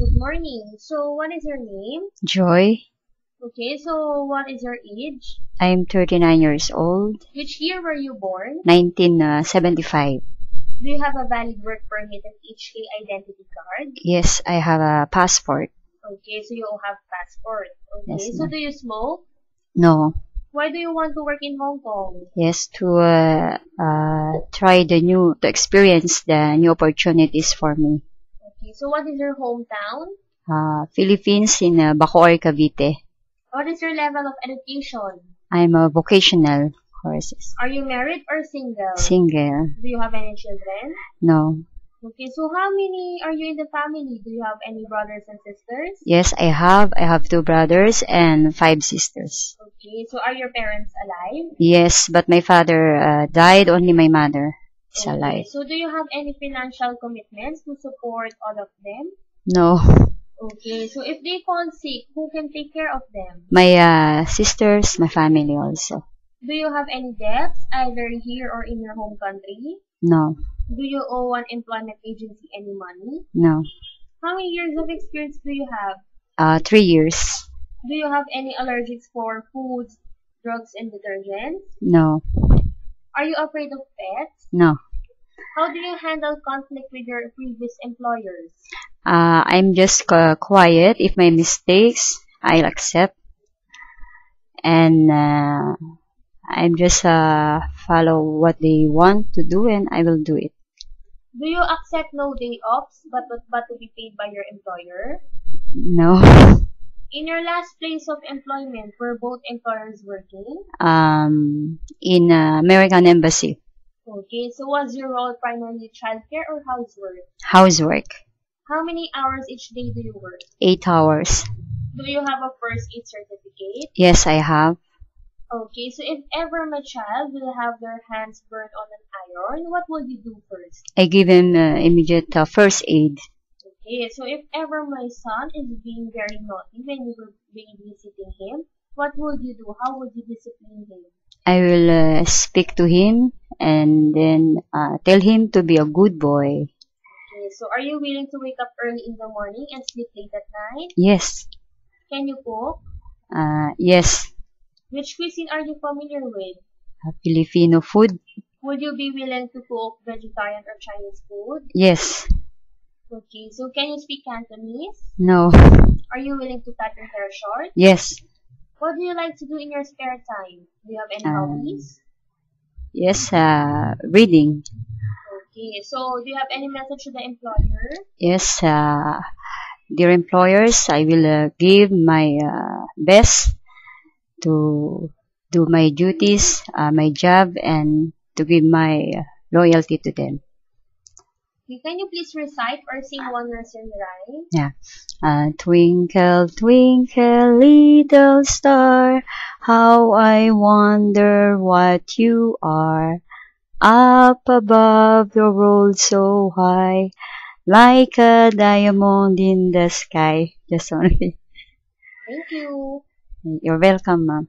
Good morning. So, what is your name? Joy. Okay, so what is your age? I'm 39 years old. Which year were you born? 1975. Do you have a valid work permit and HK identity card? Yes, I have a passport. Okay, so you have passport. Okay, Yes, so ma'am. do you smoke? No. Why do you want to work in Hong Kong? Yes, to to experience the new opportunities for me. Okay, so what is your hometown? Philippines in Bacoor, Cavite. What is your level of education? I'm a vocational courses. Are you married or single? Single. Do you have any children? No. Okay, so how many are you in the family? Do you have any brothers and sisters? Yes, I have. I have 2 brothers and 5 sisters. Okay, so are your parents alive? Yes, but my father died. Only my mother is Okay, alive. so do you have any financial commitments to support all of them? No. Okay, so if they fall sick, who can take care of them? My sisters, my family also. Do you have any debts, either here or in your home country? No. Do you owe an employment agency any money? No. How many years of experience do you have? 3 years. Do you have any allergies for foods, drugs, and detergents? No. Are you afraid of pets? No. How do you handle conflict with your previous employers? I'm just quiet. If my mistakes, I'll accept. And I'm just follow what they want to do and I will do it. Do you accept no day offs but to be paid by your employer? No. In your last place of employment, were both employers working? In American Embassy. Okay, so was your role primarily childcare or housework? Housework. How many hours each day do you work? 8 hours. Do you have a first aid certificate? Yes, I have. Okay, so if ever my child will have their hands burned on an iron, what will you do first? I give him immediate first aid. Okay, so if ever my son is being very naughty when you will be visiting him, what would you do? How would you discipline him? I will speak to him and then tell him to be a good boy. Okay, so are you willing to wake up early in the morning and sleep late at night? Yes. Can you cook? Yes. Which cuisine are you familiar with? Filipino food. Would you be willing to cook vegetarian or Chinese food? Yes. Okay, so can you speak Cantonese? No. Are you willing to cut your hair short? Yes. What do you like to do in your spare time? Do you have any hobbies? Yes. Reading. Okay, so do you have any message to the employer? Yes. Dear employers, I will give my best to do my duties, my job, and to give my loyalty to them. Okay, can you please recite or sing one nursery rhyme? Yeah. Twinkle, twinkle, little star, how I wonder what you are. Up above the world so high, like a diamond in the sky. Just only. Thank you. You're welcome, ma'am.